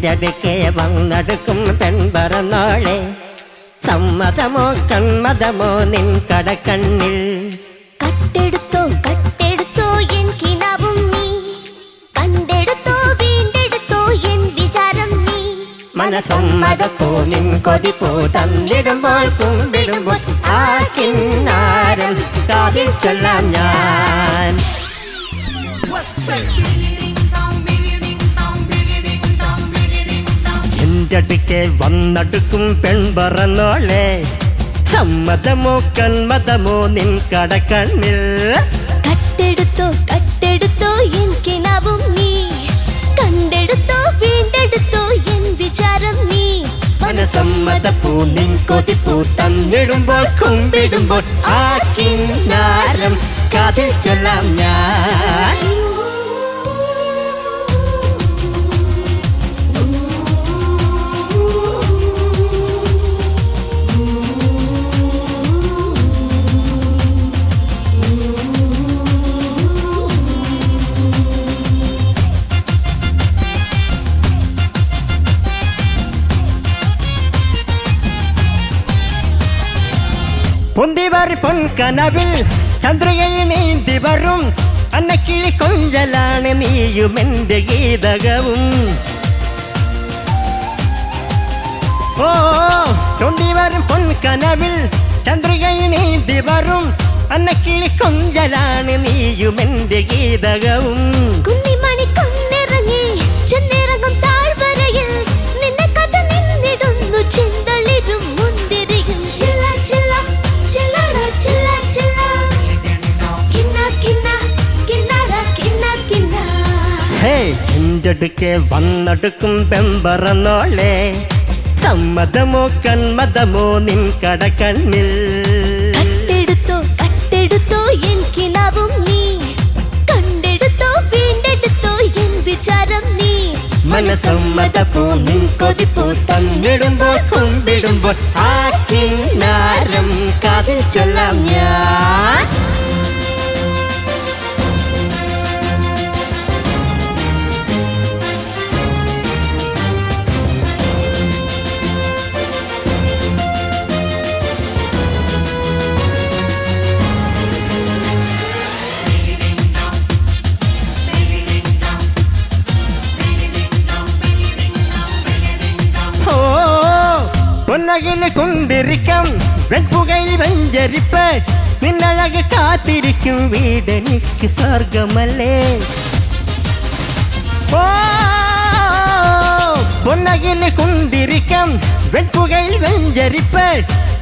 നിന്റെ അടുക്കെ വന്നെടുക്കും പെൺപറന്നോളെ സമ്മതമോ കന്മതമോ നിൻ കടക്കണ്ണിൽ കട്ടെടുത്തോ കട്ടെടുത്തോ എൻ കിനാവും നീ കണ്ടെടുത്തോ വീണ്ടെടുത്തോ എൻ വിചാരം നീ മനസമ്മതപ്പൂ നിൻ കൊതിപ്പൂ തന്നിടുമ്പോൾ കുമ്പിടുമ്പോൾ ആ കിന്നാരം കാതിൽ ചൊല്ലാം ഞാൻ. എന്റെ അടുക്കെ വന്നെടുക്കും പെൺപറന്നോളെ സമ്മതമോ കന്മതമോ നിൻ കടക്കണ്ണിൽ കട്ടെടുത്തോ കട്ടെടുത്തോ എൻ കിനാവും നീ കണ്ടെടുത്തോ വീണ്ടെടുത്തോ എൻ വിചാരം നീ മനസമ്മതപ്പൂ നിൻ കൊതിപ്പൂ തന്നിടുമ്പോൾ കുമ്പിടുമ്പോൾ ആ കിന്നാരം കാതിൽ ചൊല്ലാം ഞാൻ. പൊന്തിവർ പൊൻകനവിൽ ചന്ദ്രകയിൽ നീന്തി വരും അന്നക്കിളി കൊഞ്ചലാണ് നീയും എൻ്റെ ഗീതകവും. ഓ പൊന്തിവർ പൊൻകനവിൽ ചന്ദ്രകയിൽ നീന്തി വരും അന്നക്കിളി കൊഞ്ചലാണ് നീയും എൻ്റെ ഗീതകവും. കുന്നിമണി കൊന്നിറങ്ങി ചെന്നിറങ്ങും താഴ്വരയിൽ നിന്നെ കഥ നിന്നിടുന്നു ചെന്തളിരും മുന്തിരിയും എന്റെ അടുക്കെ വന്നെടുക്കും പെമ്പറന്നോളെ സമ്മതമോ കന്മതമോ നിൻ കടക്കണ്ണിൽ കട്ടെടുത്തോ കട്ടെടുത്തോ എൻ കിനാവും നീ കണ്ടെടുത്തോ വീണ്ടെടുത്തോ എൻ വിചാരം നീ മനസമ്മതപ്പൂ നിൻ കൊതിപ്പൂ തന്നിടുമ്പോൾ കുമ്പിടുമ്പോൾ ആ കിന്നാരം കാതിൽ ചൊല്ലാം ഞാൻ. பொன்னகில் கொண்டிருக்கும் வெண்புகையில் வெஞ்சரிப்ப நின்னழகு காத்திருக்கும் வீடனுக்கு சொர்க்கமல்லே. ஓ பொன்னகில் கொண்டிருக்கும் வெண்புகையில் வெஞ்சரிப்ப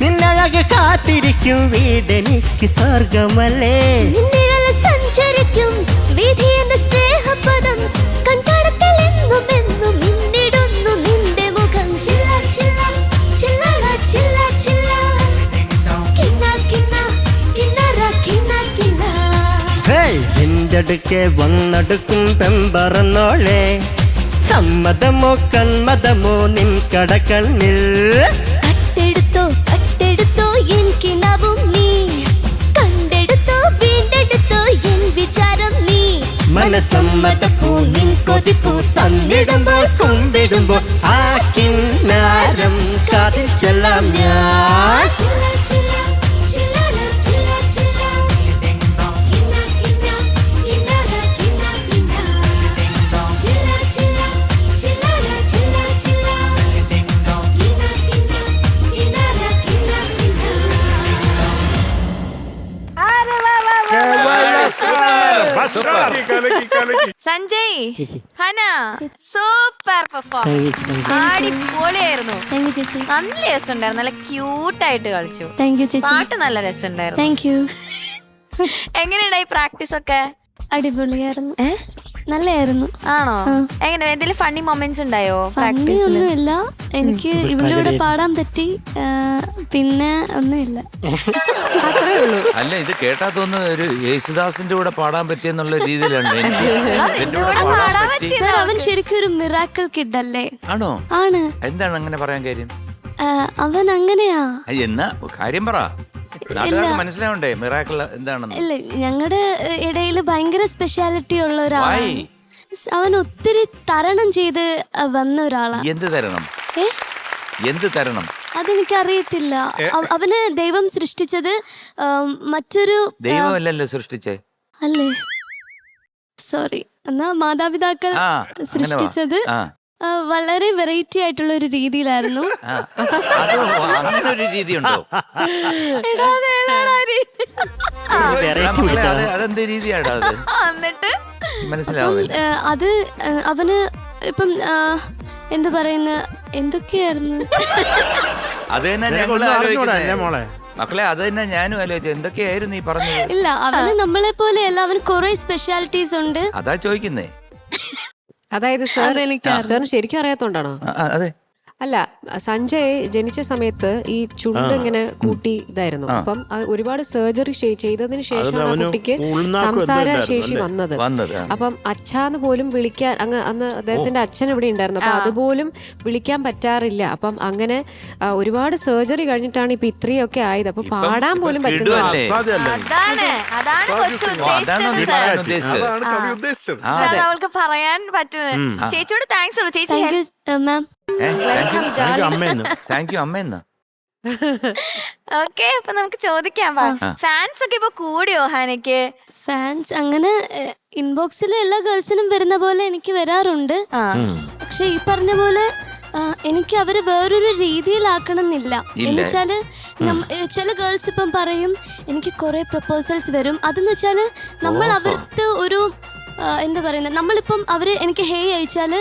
நின்னழகு காத்திருக்கும் வீடனுக்கு சொர்க்கമല്ലേ. നിന്നിഴൽ സഞ്ചരിക്കും വീഥിയുടെ സ്നേഹപദം കൺകടത്തിൽ എന്നും എന്നും മിന്നിടുന്നു നിന്റെ മുഖം. എന്റെ അടുക്കെ വന്നെടുക്കും പെമ്പറന്നോളെ സമ്മതമോ കന്മതമോ നിൻ കടക്കണ്ണിൽ കട്ടെടുത്തോ കട്ടെടുത്തോ എൻ കിനാവും നീ കണ്ടെടുത്തോ വീണ്ടെടുത്തോ എൻ വിചാരം നീ മനസമ്മതപ്പൂ നിൻ കൊതിപ്പൂ തന്നിടുമ്പോൾ കുമ്പിടുമ്പോൾ ആ കിന്നാരം കാതിൽ ചൊല്ലാം ഞാൻ. സഞ്ജയ് ഹന സൂപ്പർ പെർഫോമൻസ് അടിപൊളിയായിരുന്നു. നല്ല രസമുണ്ടായിരുന്നു. നല്ല ക്യൂട്ടായിട്ട് കളിച്ചു. പാട്ട് നല്ല രസമുണ്ടായിരുന്നു. എങ്ങനെയുണ്ടായി പ്രാക്ടീസ് ഒക്കെ? അടിപൊളിയായിരുന്നു. നല്ലായിരുന്നു. ആണോ? എങ്ങനെ എന്തെങ്കിലും ഫണ്ണി മൊമെന്റ്സ് ഉണ്ടായോ? ഒന്നുമില്ല. എനിക്ക് ഇവിടെ കൂടെ പാടാൻ പറ്റി. പിന്നെ ഒന്നുമില്ല. അത്രേ ഉള്ളൂ. അല്ല, ഇത് കേട്ടാ തോന്നുന്നു ഒരു യേശുദാസിന്റെ കൂടെ പാടാൻ പറ്റിയെന്നുള്ള രീതിയിലാണ്. അവൻ ശരിക്കും ഒരു മിറാക്കിൾ കിഡ് അല്ലേ? ആണോ? ആണ്. എന്താണ് അങ്ങനെ പറയാൻ കാര്യം? അവൻ അങ്ങനെയാ. എന്നാ കാര്യം പറ, മനസ്സിലാവണ്ടേ മിറാക്കിൾ എന്താണെന്ന്. ഇല്ല, ഞങ്ങളുടെ ഇടയിൽ ഭയങ്കര സ്പെഷ്യാലിറ്റി ഉള്ള ഒരാളാണ്. അവൻ ഒത്തിരി തരണം ചെയ്ത് വന്ന ഒരാളാ. എന്ത് തരണം? ഏ എന്ത് തരണം? അതെനിക്കറിയത്തില്ല. അവന് ദൈവം സൃഷ്ടിച്ചത് മറ്റൊരു ദൈവമല്ലല്ലോ സൃഷ്ടിച്ചേ. അല്ലേ? സോറി. എന്നാ മാതാപിതാക്കൾ സൃഷ്ടിച്ചത് വളരെ വെറൈറ്റി ആയിട്ടുള്ള ഒരു രീതിയിലായിരുന്നു. അങ്ങനെ ഒരു രീതി ഉണ്ടോ? അതെന്ത് രീതിയാണ് അത്? മനസ്സിലാവുന്നില്ല. അത് അവന് ഇപ്പം എന്താ പറയുന്ന എന്തൊക്കെയായിരുന്നു അത് തന്നെ ഞങ്ങൾ ആലോചിക്കുന്നേ മക്കളെ. അത് തന്നെ ഞാനും ആലോചിച്ചു, എന്തൊക്കെയായിരുന്നു ഈ പറഞ്ഞത്? ഇല്ല, അവന് നമ്മളെ പോലെയല്ല, അവന് കുറെ സ്പെഷ്യാലിറ്റീസ് ഉണ്ട്. അതാ ചോദിക്കുന്നേ. അതായത് സാറിന് ശരിക്കും അറിയാത്തോണ്ടാണോ? അതെ. അല്ല, സഞ്ജയ് ജനിച്ച സമയത്ത് ഈ ചുണ്ട് ഇങ്ങനെ കൂട്ടി ഇതായിരുന്നു. അപ്പം ഒരുപാട് സർജറി ചെയ്തതിന് ശേഷമാണ് ആ കുട്ടിക്ക് സംസാര ശേഷി വന്നത്. അപ്പം അച്ഛാന്ന് പോലും വിളിക്കാൻ അന്ന് അദ്ദേഹത്തിന്റെ അച്ഛൻ ഇവിടെ ഉണ്ടായിരുന്നു. അപ്പൊ അതുപോലും വിളിക്കാൻ പറ്റാറില്ല. അപ്പം അങ്ങനെ ഒരുപാട് സർജറി കഴിഞ്ഞിട്ടാണ് ഇപ്പൊ ഇത്രയൊക്കെ ആയത്. അപ്പൊ പാടാൻ പോലും പറ്റുന്നില്ല. അവൾക്ക് പറയാൻ പറ്റുന്നത്. ചേച്ചിയോട് താങ്ക്സ് ഉള്ളൂ. ചേച്ചി മാം. ഓക്കെ, അപ്പൊ നമുക്ക് ചോദിക്കാം. ഫാൻസ് ഒക്കെ ഇപ്പൊ കൂടിയോ ഹനയ്ക്ക്? ഫാൻസ് അങ്ങനെ ഇൻബോക്സിൽ എല്ലാ ഗേൾസിനും വരുന്ന പോലെ എനിക്ക് വരാറുണ്ട്. പക്ഷെ ഈ പറഞ്ഞ പോലെ എനിക്ക് അവര് വേറൊരു രീതിയിലാക്കണം എന്നില്ല. എന്നുവെച്ചാല് ചില ഗേൾസ് ഇപ്പം പറയും എനിക്ക് കുറെ പ്രപ്പോസൽസ് വരും. അതെന്ന് വെച്ചാല് നമ്മൾ അവർക്ക് ഒരു എന്താ പറയുന്നത്, നമ്മളിപ്പം അവര് എനിക്ക് ഹേ അയച്ചാല്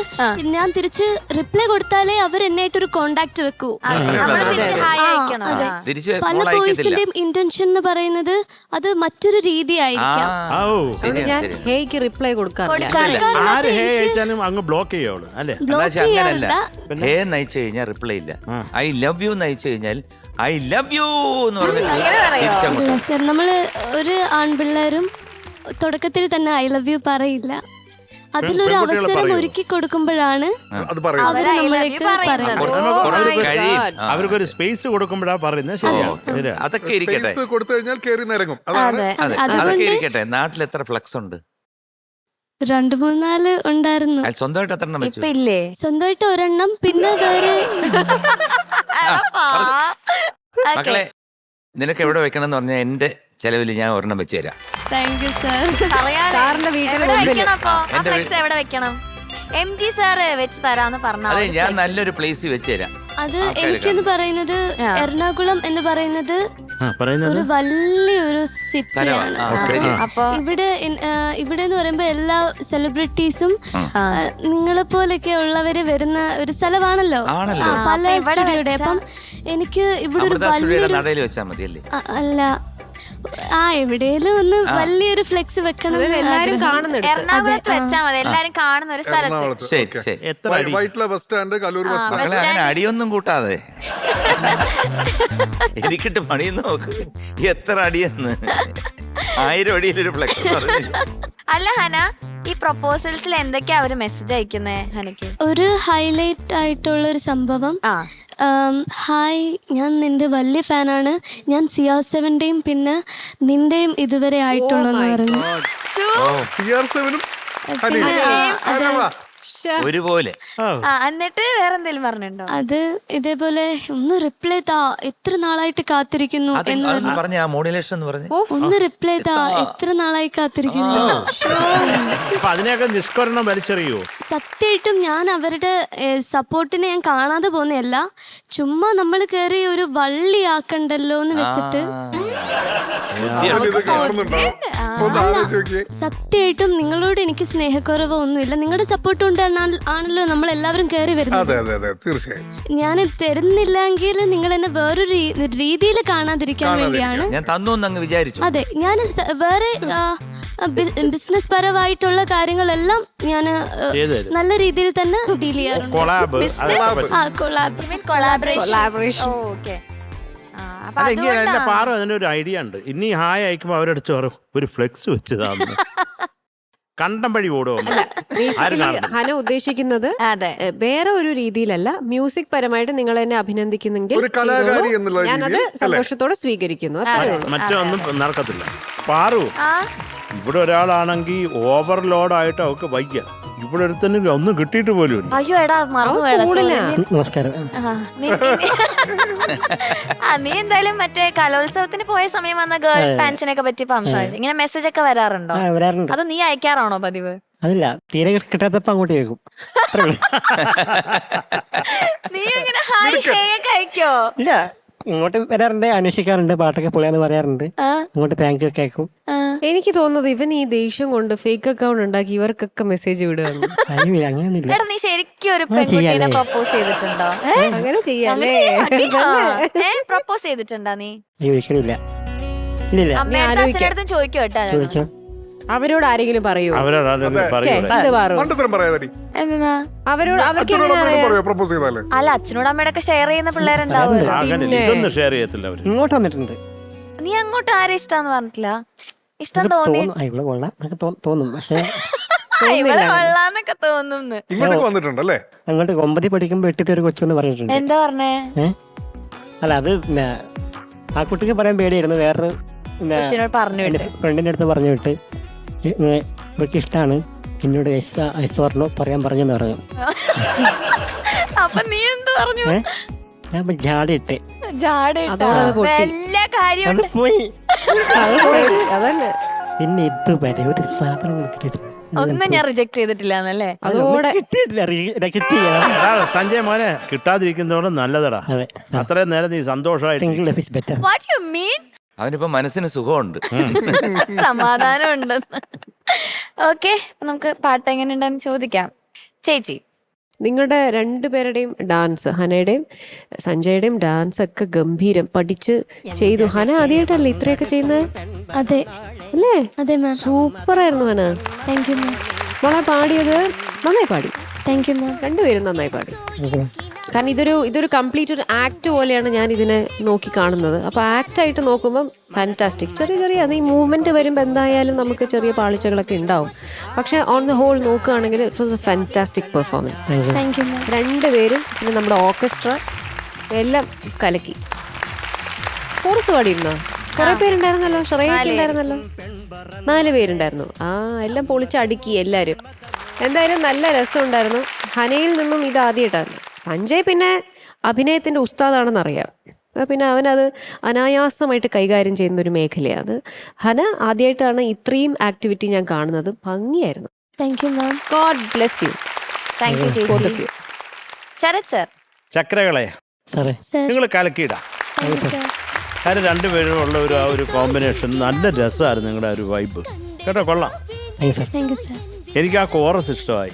ഞാൻ തിരിച്ച് റിപ്ലൈ കൊടുത്താലേ അവർ എന്നായിട്ടൊരു കോണ്ടാക്ട് വെക്കൂ. പല ബോയ്സിന്റെയും ഇന്റൻഷൻ എന്ന് പറയുന്നത് അത് മറ്റൊരു രീതി ആയിരിക്കാം. ഞാൻ ഹേയ്ക്ക് റിപ്ലൈ കൊടുക്കാറില്ല. ബ്ലോക്ക് ചെയ്യാറില്ല. ഹേ നയിച്ചു കഴിഞ്ഞാൽ റിപ്ലൈ ഇല്ല. ഐ ലവ് യു നയിച്ചു കഴിഞ്ഞാൽ ഐ ലവ് യു എന്ന് പറഞ്ഞു. സർ, നമ്മള് ഒരു ആൺപിള്ളേരും തുടക്കത്തിൽ തന്നെ ഐ ലവ് യു പറയില്ല. അതിലൊരു അവസരം ഒരുക്കി കൊടുക്കുമ്പോഴാണ് അവര് നമ്മളേക്ക് പറയുന്നത്. അവർക്കൊരു സ്പേസ് കൊടുക്കുമ്പോഴാ പറയുന്നത്. അതൊക്കെ ഇരിക്കട്ടെ. അതൊക്കെ ഇരിക്കട്ടെ. നാട്ടിൽ എത്ര ഫ്ലക്സ് ഉണ്ട്? 2-3-4 ഉണ്ടായിരുന്നു. സ്വന്തമായിട്ട് എത്ര എണ്ണം വെച്ചു? സ്വന്തമായിട്ട് ഒരെണ്ണം, പിന്നെ വേറെ. മക്കളെ, നിനക്ക് എവിടെ വെക്കണം എന്ന് പറഞ്ഞാൽ എന്റെ ചെലവിൽ ഞാൻ ഒരെണ്ണം വെച്ച് തരാം. Thank you sir. സാറിന്റെ വീട്ടിൽ എവിടെ വെക്കണം? MG സാറ് വെച്ച് തരാന്ന് പറഞ്ഞാൽ അതെ, ഞാൻ നല്ലൊരു പ്ലേസ് വെച്ച് തരാം. അത് എനിക്കെന്ന് പറയുന്നത് എറണാകുളം എന്ന് പറയുന്നത് ഒരു വലിയൊരു സിറ്റിയാണ്. ഇവിടെ എന്ന് പറയുമ്പോ എല്ലാ സെലിബ്രിറ്റീസും നിങ്ങളെ പോലൊക്കെ ഉള്ളവര് വരുന്ന ഒരു സ്ഥലമാണല്ലോ, പല സ്റ്റുഡിയോയുടെ. അപ്പം എനിക്ക് ഇവിടെ ഒരു വലിയൊരു അല്ല എവിടെയെങ്കിലും ഒന്ന് വലിയൊരു ഫ്ലെക്സ് വെക്കണം. എല്ലാരും കാണുന്നുണ്ട്. എറണാകുളത്ത് വെച്ചാൽ മതി, എല്ലാരും കാണുന്ന ഒരു സ്ഥലത്ത്. അങ്ങനെ അടിയൊന്നും കൂട്ടാതെ എനിക്കിട്ട് പണിയെന്ന് നോക്ക്. എത്ര അടിയെന്ന്? 1000 അടിയിലൊരു ഫ്ലെക്സ്. അല്ല ഹന, ഈ പ്രൊപ്പോസൽസിൽ എന്തൊക്കെയാ അവര് മെസ്സേജ് അയക്കുന്നേ ഹനക്ക്? ഒരു ഹൈലൈറ്റ് ആയിട്ടുള്ള ഒരു സംഭവം, ഹായ്, ഞാൻ നിന്റെ വലിയ ഫാനാണ്. ഞാൻ CR7ന്റെയും പിന്നെ നിന്റെയും ഇതുവരെ ആയിട്ടുള്ളതെന്ന് പറഞ്ഞു. ഒരുപോലെ. എന്നിട്ട് വേറെന്തേലും പറഞ്ഞിട്ടുണ്ടോ? അത് ഇതേപോലെ ഒന്ന് റിപ്ലൈ താ, എത്ര നാളായിട്ട് കാത്തിരിക്കുന്നു എന്ന് പറഞ്ഞ ഒന്ന് റിപ്ലൈ താ, എത്ര നാളായി കാത്തിരിക്കുന്നു. അതിനെയൊക്കെ നിഷ്കരണം വലിച്ചെറിയോ? സത്യമായിട്ടും ഞാൻ അവരുടെ സപ്പോർട്ടിനെ ഞാൻ കാണാതെ പോകുന്നതല്ല, ചുമ്മാ നമ്മൾ കയറി ഒരു വള്ളിയാക്കണ്ടല്ലോ എന്ന് വെച്ചിട്ട്. സത്യമായിട്ടും നിങ്ങളോട് എനിക്ക് സ്നേഹക്കുറവോ ഒന്നുമില്ല. നിങ്ങളുടെ സപ്പോർട്ട് ആണല്ലോ നമ്മൾ എല്ലാവരും കയറി വരുന്നത്. ഞാൻ തരുന്നില്ലെങ്കിൽ നിങ്ങൾ എന്നെ വേറൊരു രീതിയിൽ കാണാതിരിക്കാൻ വേണ്ടിയാണ്. അതെ, ഞാൻ വേറെ ബിസിനസ് പരമായിട്ടുള്ള കാര്യങ്ങളെല്ലാം ഞാൻ നല്ല രീതിയിൽ തന്നെ ഡീൽ ചെയ്യാറുണ്ട്. അതിനൊരു ഐഡിയ ഉണ്ട്. ഇനി ഹായ് അയക്കുമ്പോ അവരടിച്ച് ഒരു ഫ്ലെക്സ് വെച്ചതാന്ന് കണ്ടം വഴി ഓടോ. ഹന ഉദ്ദേശിക്കുന്നത് വേറെ ഒരു രീതിയിലല്ല, മ്യൂസിക് പരമായിട്ട് നിങ്ങൾ എന്നെ അഭിനന്ദിക്കുന്നെങ്കിൽ ഞാനത് സന്തോഷത്തോടെ സ്വീകരിക്കുന്നു. മറ്റൊന്നും നടക്കത്തില്ല. പാറു, ഇവിടെ ഒരാളാണെങ്കിൽ ഓവർലോഡ് ആയിട്ട് അവൾക്ക് വയ്യ, ഇവിടെ ഒരുത്തന്നെ ഒന്നും കിട്ടിയിട്ട് പോലും ഇല്ല. അയ്യോ എടാ മറന്നു നമസ്കാരം. നീ എന്തായാലും മറ്റേ കലോത്സവത്തിന് പോയ സമയം വന്ന ഗേൾസ് ഫാൻസിനൊക്കെ പറ്റി സംസാരിച്ചു. ഇങ്ങനെ മെസ്സേജ് ഒക്കെ വരാറുണ്ടോ? വരാറുണ്ട്. അത് നീ അയക്കാറാണോ പതിവ്? അതില്ല, തീരെ കിട്ടാത്തപ്പോ അങ്ങോട്ട് കേൾക്കും. നീ ഇങ്ങനെ ഹായ് ഒക്കെ അയക്കോ? ഇല്ല, ഇങ്ങോട്ട് വരാറുണ്ട്, അന്വേഷിക്കാറുണ്ട്, പാട്ടൊക്കെ പൊളിയാന്ന് പറയാറുണ്ട്, അങ്ങോട്ട് താങ്ക് യു കേൾക്കും. എനിക്ക് തോന്നുന്നത് ഇവൻ ഈ ദേഷ്യം കൊണ്ട് ഫേക്ക് അക്കൗണ്ട് ഉണ്ടാക്കി ഇവർക്കൊക്കെ മെസ്സേജ് വിടുകയാണ്. കഴിയില്ല, അങ്ങനെയൊന്നുമില്ല. എടാ നീ ശരിക്കും ഒരു പെൺകുട്ടീനെ പ്രപ്പോസ് ചെയ്തിട്ടുണ്ടോ? അങ്ങനെ ചെയ്യാല്ലേ? പ്രപ്പോസ് ചെയ്തിട്ടുണ്ടോ നീ? ഒരിക്കലില്ല. ഇല്ലില്ല. അമ്മയുടെ അച്ഛനടുത്തും ചോദിക്കോ കേട്ടാ. ചോദിച്ചോ. അവരോട് ആരെങ്കിലും പറയൂ? മണ്ടത്തരം പറയാതെ എന്നാ അവരോട് അവർക്ക് പ്രപ്പോസ് ചെയ്താലേ. അല്ല അച്ഛനോട് അമ്മയോടൊക്കെ ഷെയർ ചെയ്യുന്ന പിള്ളേരുണ്ടാവും. ഇതൊന്നും ഷെയർ ചെയ്യത്തില്ല അവര്. ഇങ്ങോട്ട് വന്നിട്ടുണ്ട്. നീ അങ്ങോട്ട് ആരെ ഇഷ്ടാന്ന് പറഞ്ഞില്ല? ഇഷ്ടം തോന്നി ഇവിടെ കൊള്ളാം എന്നൊക്കെ തോന്നും, പക്ഷെ ഇവിടെ കൊള്ളാന്നൊക്കെ തോന്നുന്നു. ഇങ്ങോട്ടേക്ക് വന്നിട്ടുണ്ടല്ലേ? അങ്ങോട്ട് 9 പഠിക്കുമ്പോ 8 ഒരു കൊച്ചെന്ന് പറഞ്ഞിട്ടുണ്ട്. എന്താ പറഞ്ഞേ? അല്ല, അത് ആ കുട്ടിക്ക് പറയാൻ പേടിയായിരുന്നു. വേറൊരു കൊച്ചിനോട് പറഞ്ഞു വിട്ട് ഫ്രണ്ടിന്റെ അടുത്ത് പറഞ്ഞു വിട്ട് ഇവർക്ക് ഇഷ്ടമാണ്, എന്നോട് ഐശ്വറിനോ പറയാൻ പറഞ്ഞെന്ന് പറഞ്ഞു. അപ്പൊ നീ എന്ത് പറഞ്ഞു? ഞാൻ ജാടിട്ടെ എല്ലാ കാര്യം പോയി. അതന്നെ. പിന്നെ ഇതുവരെ ഒരു സാധനം കിട്ടിയിട്ടില്ല. ഒന്നും ഞാൻ റിജക്ട് ചെയ്തിട്ടില്ല. അതോടെ സഞ്ജയ് മോനെ കിട്ടാതിരിക്കുന്നതോടെ നല്ലതടാ. അത്രയും നേരം നീ സന്തോഷമായിട്ട് single life is better. What you mean? അവനിപ്പോ മനസ്സിന് സുഖമുണ്ട്, സമാധാനം ഉണ്ടെന്ന്. ഓക്കെ, നമുക്ക് പാട്ട് എങ്ങനെയുണ്ടെന്ന് ചോദിക്കാം. ചേച്ചി, നിങ്ങളുടെ രണ്ടുപേരുടെയും ഡാൻസ്, ഹനയുടെയും സഞ്ജയുടെയും ഡാൻസ് ഒക്കെ ഗംഭീരം, പഠിച്ച് ചെയ്തു. ഹന ആദ്യമായിട്ടല്ലേ ഇത്രയൊക്കെ ചെയ്യുന്നത്? അതെ അല്ലേ? അതെ മാം. സൂപ്പർ ആയിരുന്നു ഹന. Thank you ma'am. മോളെ പാടിയത് നന്നായി പാടി. Thank you ma'am. രണ്ടുപേരും നന്നായി പാടി. കാരണം ഇതൊരു കംപ്ലീറ്റ് ഒരു ആക്ട് പോലെയാണ് ഞാൻ ഇതിനെ നോക്കി കാണുന്നത്. അപ്പോൾ ആക്റ്റായിട്ട് നോക്കുമ്പം ഫാന്റാസ്റ്റിക്. ചെറിയ അത് ഈ മൂവ്മെന്റ് വരുമ്പോൾ എന്തായാലും നമുക്ക് ചെറിയ പാളിച്ചകളൊക്കെ ഉണ്ടാവും. പക്ഷെ ഓൺ ദ ഹോൾ നോക്കുകയാണെങ്കിൽ it was A fantastic performance. Thank you ma'am. രണ്ടുപേരും പിന്നെ നമ്മുടെ ഓർക്കസ്ട്ര എല്ലാം കലക്കി. കോറസ് പാടിയിരുന്നോ? കുറെ പേരുണ്ടായിരുന്നല്ലോ, ശ്രേയൊക്കെ ഉണ്ടായിരുന്നല്ലോ, 4 പേരുണ്ടായിരുന്നു. എല്ലാം പൊളിച്ചടുക്കി എല്ലാവരും. എന്തായാലും നല്ല രസമുണ്ടായിരുന്നു. ഹനയിൽ നിന്നും ഇത് ആദ്യമായിട്ടായിരുന്നു. സഞ്ജയ് പിന്നെ അഭിനയത്തിൻ്റെ ഉസ്താദാണെന്നറിയാം. പിന്നെ അവനത് അനായാസമായിട്ട് കൈകാര്യം ചെയ്യുന്ന ഒരു മേഖലയാണ് അത്. ഹന ആദ്യമായിട്ടാണ് ഇത്രയും ആക്ടിവിറ്റി ഞാൻ കാണുന്നത്. ഭംഗിയായിരുന്നു. Thank you ma'am. God bless you. Thank you ചേച്ചി. ശരത് സർ, ചക്രകളെ സാറേ, നിങ്ങൾ കലക്കിയിടാ. കാരണം രണ്ടുപേരും ഉള്ള ഒരു കോമ്പിനേഷൻ നല്ല രസമായിരുന്നു. നിങ്ങളുടെ ഒരു വൈബ് കേട്ടോ, കൊള്ളാം. Thank you sir. എനിക്ക് ആ കോറസ് ഇഷ്ടമായി,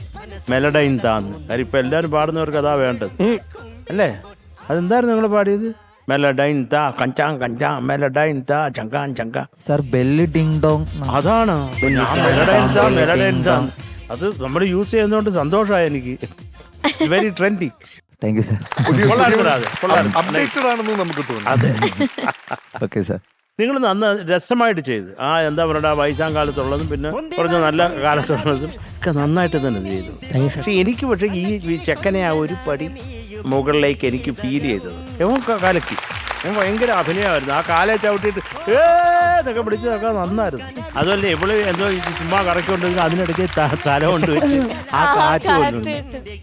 മെലഡൈൻ താന്ന്. കാര്യം ഇപ്പൊ എല്ലാരും പാടുന്നവർക്ക് അതാ വേണ്ടത് അല്ലേ? അതെന്തായിരുന്നു നിങ്ങൾ പാടിയത്? മെലഡൈൻ താ കഞ്ചാം കഞ്ചാ, മെലഡൈൻ താ ചങ്കാൻ ചങ്ക. സർ ബെല്ല് ഡിങ് ഡോങ് അതാണ് ഞാൻ മെലഡൈൻ താ മെലഡൈൻ താ. അത് നമ്മൾ യൂസ് ചെയ്യുന്നതുകൊണ്ട് സന്തോഷമായി എനിക്ക്. Very trendy. Thank you sir. Updated ആണെന്ന് നമുക്ക് തോന്നുന്നു. അതെ. Okay sir. നിങ്ങൾ നന്ന രസമായിട്ട് ചെയ്തു. എന്താ പറയുക, വയസ്സാം കാലത്തുള്ളതും പിന്നെ കുറച്ച് നല്ല കാലത്തുള്ളതും ഒക്കെ നന്നായിട്ട് തന്നെ ചെയ്തു. പക്ഷെ എനിക്ക് ഈ ചെക്കനെ ആ ഒരു പടി മുകളിലേക്ക് എനിക്ക് ഫീൽ ചെയ്തത്. ഇവൻ കലക്കി, ഇവൻ ഭയങ്കര അഭിനയമായിരുന്നു. ആ കാലെ ചവിട്ടിയിട്ട് എന്നൊക്കെ പിടിച്ചതൊക്കെ നന്നായിരുന്നു. അതുമല്ല ഇവള് എന്തോ ചുമ്മാ കറക്കൊണ്ടെങ്കിൽ അതിനിടയ്ക്ക് തല കൊണ്ട് വെച്ച് ആ കാറ്റ് കൊണ്ടുണ്ട്.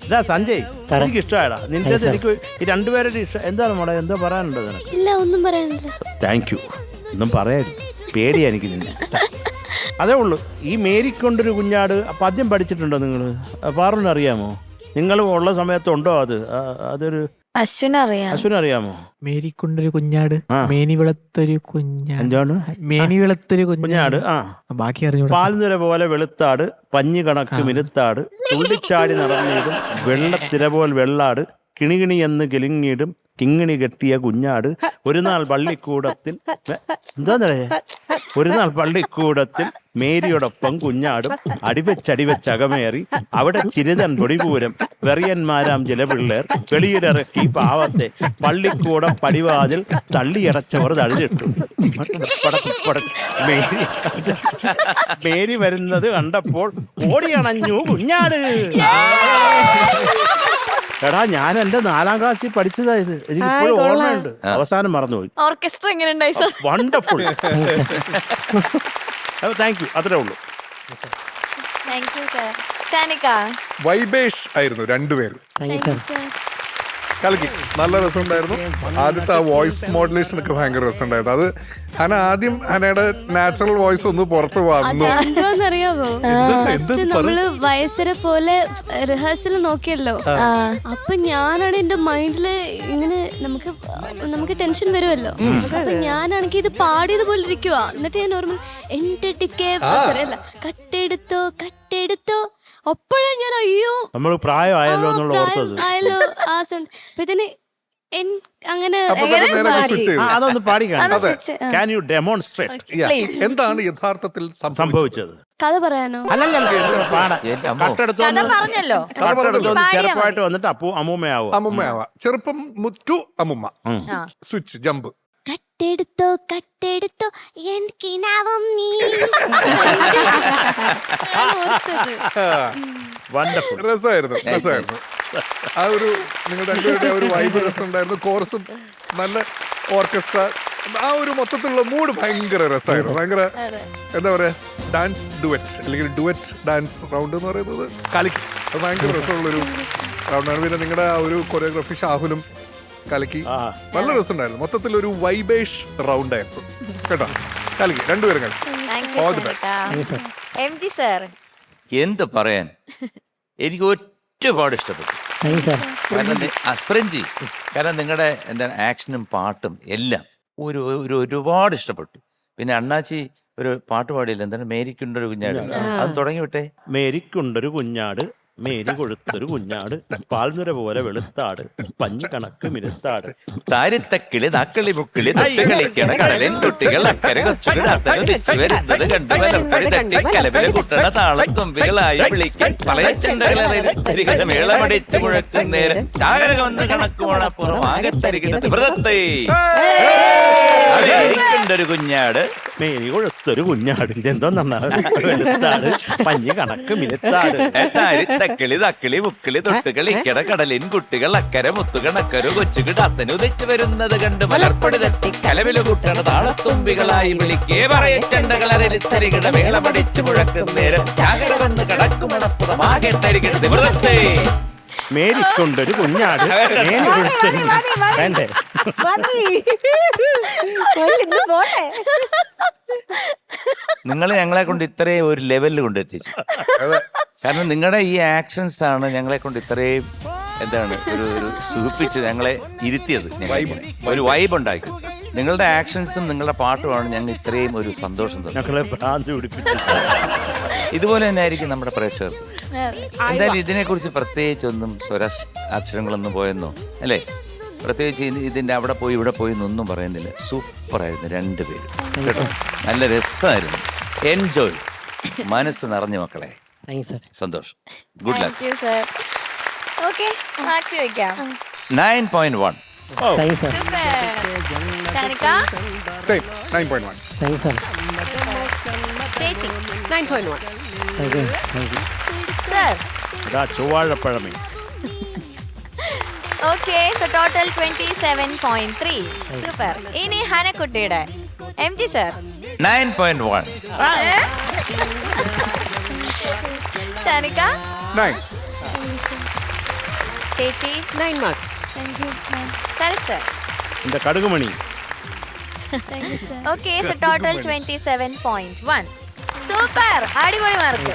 ഇതാ സഞ്ജയ്, എനിക്ക് ഇഷ്ടമായടാ നിന്റെ. എനിക്ക് ഈ രണ്ടുപേരുടെ ഇഷ്ടം. എന്താണ് മോളെ, എന്താ പറയാനുണ്ടോ? ഇല്ല, ഒന്നും പറയാനില്ല. Thank you. ഒന്നും പറയരുത്, പേടിയാ എനിക്ക് നിന്നെ. അതേ ഉള്ളൂ. ഈ മേരിക്കൊണ്ടൊരു കുഞ്ഞാട് പദ്യം പഠിച്ചിട്ടുണ്ടോ നിങ്ങൾ? പാറുവിന് അറിയാമോ? നിങ്ങൾ ഉള്ള സമയത്തുണ്ടോ അതൊരു? അശ്വിനറിയാമോ? മേരിക്കൊണ്ടൊരു കുഞ്ഞാട്, മേനി വെളുത്തൊരു കുഞ്ഞാട്. എന്താണ് മേനി വെളുത്തൊരു കുഞ്ഞാട്? ബാക്കി അറിഞ്ഞു. പാൽനിര പോലെ വെളുത്താട്, പഞ്ഞു കണക്ക് മിനുത്താട്, തുള്ളിച്ചാടി നടന്നിടും വെള്ളത്തിര പോൽ വെള്ളാട്, കിണികിണി എന്ന് കിലുങ്ങിടും കിങ്ങിണി കെട്ടിയ കുഞ്ഞാട്. ഒരു നാൾ പള്ളിക്കൂടത്തിൽ മേരിയോടൊപ്പം കുഞ്ഞാടും അടിവെച്ചടിവെച്ചകമേറി അവിടെ ചിരിതൻ പൊടിപൂരം വെറിയന്മാരാം ചില പിള്ളേർ വെളിയിലിറക്കി പാവത്തെ പള്ളിക്കൂടം പടിവാതിൽ തള്ളിയടച്ചവർ തള്ളിയിട്ടു. മേരി വരുന്നത് കണ്ടപ്പോൾ ഓടിയണഞ്ഞു കുഞ്ഞാട്. എടാ, ഞാൻ എന്റെ 4ാം ക്ലാസ്സിൽ പഠിച്ചതായത് എനിക്ക് ഇപ്പോഴും ഓർമ്മയുണ്ട്. അവസാനം മറന്നുപോയി. ഓർക്കസ്ട്ര എങ്ങനെ ഉണ്ടായി സർ? വണ്ടർഫുൾ. Thank you. അത്രേ ഉള്ളൂ. Thank you sir. Shanikka Vaibhesh ആയിരുന്നു രണ്ടുപേരും. Thank you sir. കലക്കി നല്ല രസമുണ്ടായിരുന്നു. ആദ്യത്തെ ആ വോയിസ് മോഡുലേഷൻ ഒക്കെ ഭയങ്കര രസമുണ്ടായിരുന്നു. അത് ഹന ആദ്യം ഹനയുടെ നാച്ചുറൽ വോയിസ് ഒന്ന് പുറത്ത് വന്നു. അതെന്തോന്നറിയാവോ, ഫസ്റ്റ് നമ്മള് വയസ്സരെ പോലെ റിഹേഴ്സൽ നോക്കിയല്ലോ. അപ്പൊ ഞാനാണ് എന്റെ മൈൻഡില് ഇങ്ങനെ നമുക്ക് ടെൻഷൻ വരുമല്ലോ. അപ്പൊ ഞാനാണെങ്കിൽ ഇത് പാടിയത് പോലെ ഇരിക്കുവാ. എന്നിട്ട് ഞാൻ ഓർമ്മ എന്റെ അല്ല കട്ടെടുത്തോ അപ്പോഴാ ഞാൻ അയ്യോ നമ്മൾ പ്രായമായല്ലോ എന്നുള്ള ഓർത്തത്. ആയല്ലോ ആ സൗണ്ട്. അങ്ങനെ അതൊന്ന് പാടിക്കാണോ? Can you demonstrate? എന്താണ് യഥാർത്ഥത്തിൽ സംഭവിച്ചത്? കഥ പറയാനോ? പറഞ്ഞല്ലോ ചെറുപ്പമായിട്ട് വന്നിട്ട് അമ്മുമ്മയാവാ. ചെറുപ്പം മുറ്റു അമ്മുമ്മ. Switch jump. കട്ടെടുത്തോ എനിക്കിനാവും നീ. രസമായിരുന്നു. ആ ഒരു നിങ്ങൾ രണ്ടുപേരുടെ ഒരു വൈബ് രസമുണ്ടായിരുന്നു. കോറസും നല്ല ഓർക്കസ്ട്ര, ആ ഒരു മൊത്തത്തിലുള്ള മൂഡ് ഭയങ്കര രസമായിരുന്നു. ഭയങ്കര എന്താ പറയാ, ഡാൻസ് ഡുവറ്റ് അല്ലെങ്കിൽ ഡുവറ്റ് ഡാൻസ് റൗണ്ട് എന്ന് പറയുന്നത് കലക്കി. അത് ഭയങ്കര രസമുള്ളൊരു റൗണ്ടാണ്. പിന്നെ നിങ്ങളുടെ ആ ഒരു കൊറിയോഗ്രാഫി ഷാഹുലും കലക്കി നല്ല രസമുണ്ടായിരുന്നു. മൊത്തത്തിൽ ഒരു വൈബേഷ് റൗണ്ട് ആയിരുന്നു കേട്ടോ. കലക്കി രണ്ടുപേരും കലക്കി. All the best. MG sir എന്ത് പറയാൻ, എനിക്ക് ഒരുപാട് ഇഷ്ടപ്പെട്ടു. സ്പ്രഞ്ചി, കാരണം നിങ്ങളുടെ എന്താണ് ആക്ഷനും പാട്ടും എല്ലാം ഒരുപാട് ഇഷ്ടപ്പെട്ടു. പിന്നെ അണ്ണാച്ചി ഒരു പാട്ട് പാടിയില്ല, എന്താണ് മേരിക്കുണ്ടൊരു കുഞ്ഞാട്, അത് തുടങ്ങി വിട്ടേ. മേരിക്കുണ്ടൊരു കുഞ്ഞാട്, മേരി കൊഴുത്തൊരു കുഞ്ഞാട്, പാൽനുര പോലെ വെളുത്താട്, പഞ്ഞു കണക്ക് മിരുത്താട്, താരിത്തക്കിളി നാക്കളി മുക്കിളി തൊട്ടുകളിക്കണ കടലിൻ കുട്ടികൾ അക്കരെ വരുന്നത് കണ്ടു മലർപ്പടി തട്ടി കലവിലെ കുട്ടണ താളം തുമ്പികളായി വിളിക്കും പളയച്ചണ്ടകളെ മേളമടിച്ചു മുഴക്കും നേരം ചാകര വന്ന് കണക്കുമണപ്പുറം ആകെ തരികിടത് വ്രതത്തെ മേരിക്കുണ്ടൊരു കുഞ്ഞാട്, മേരി കൊഴുത്തൊരു കുഞ്ഞാട്, ഇതെന്തോന്നാണ് വെളുത്താട്, പഞ്ഞു കണക്ക് മിരുത്താട്, താരിത്തക്കിളി തക്കിളി മുക്കിളി തൊട്ടുകളിക്കണ കടലിൻ കുട്ടികൾ അക്കരെ മുത്തുകണക്കരു കൊച്ചുകിടാത്തന് ഉദിച്ചു വരുന്നത് കണ്ട് മലർപ്പടി തട്ടി കലവില കുട്ടണ താളത്തുമ്പികളായി വിളിക്കേ പറയച്ചണ്ടകളരിത്തരികിട മേളമടിച്ചു മുഴക്കും നേരം ചാകര വന്ന് കടക്കുമണപ്പുറം ആകെ തരികിടത് വ്രതത്തെ മേരിക്കൊണ്ടൊരു കുഞ്ഞാട്, മേരി കൊഴുത്തൊരു വേണ്ടേ. നിങ്ങൾ ഞങ്ങളെ കൊണ്ട് ഇത്രയും ഒരു ലെവലിൽ കൊണ്ടെത്തിച്ചു. കാരണം നിങ്ങളുടെ ഈ ആക്ഷൻസ് ആണ് ഞങ്ങളെ കൊണ്ട് ഇത്രയും എന്താണ് ഒരു സുഖിപ്പിച്ച് ഞങ്ങളെ ഇരുത്തിയത്. ഒരു വൈബ് ഉണ്ടാക്കി. നിങ്ങളുടെ ആക്ഷൻസും നിങ്ങളുടെ പാട്ടുമാണ് ഞങ്ങൾ ഇത്രയും ഒരു സന്തോഷം തന്നത്. ഇതുപോലെ തന്നെ ആയിരിക്കും നമ്മുടെ പ്രേക്ഷകർ. എന്തായാലും ഇതിനെക്കുറിച്ച് പ്രത്യേകിച്ചൊന്നും അക്ഷരങ്ങളൊന്നും പോയെന്നോ അല്ലേ, പ്രത്യേകിച്ച് ഇതിന്റെ അവിടെ പോയി ഇവിടെ പോയി എന്നൊന്നും പറയുന്നില്ല. സൂപ്പറായിരുന്നു രണ്ടുപേരും കേട്ടോ. നല്ല രസമായിരുന്നു. എൻജോയ്. മനസ്സ് നിറഞ്ഞു മക്കളെ. സന്തോഷം. Good luck. 9.1. ചേച്ചി 9.1. ചൊവ്വാഴപ്പഴമേ. Okay, so total 27.3. സൂപ്പർ. ഇനി ഹനക്കുട്ടിയുടെ MG സർ 9.1. ഷാനിക്ക 9. ചേച്ചി 9 marks. Correct sir. എന്റെ കടുകുമണി. Okay, so total 27.1. സൂപ്പർ, അടിപൊളി mark.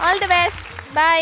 All the best. By.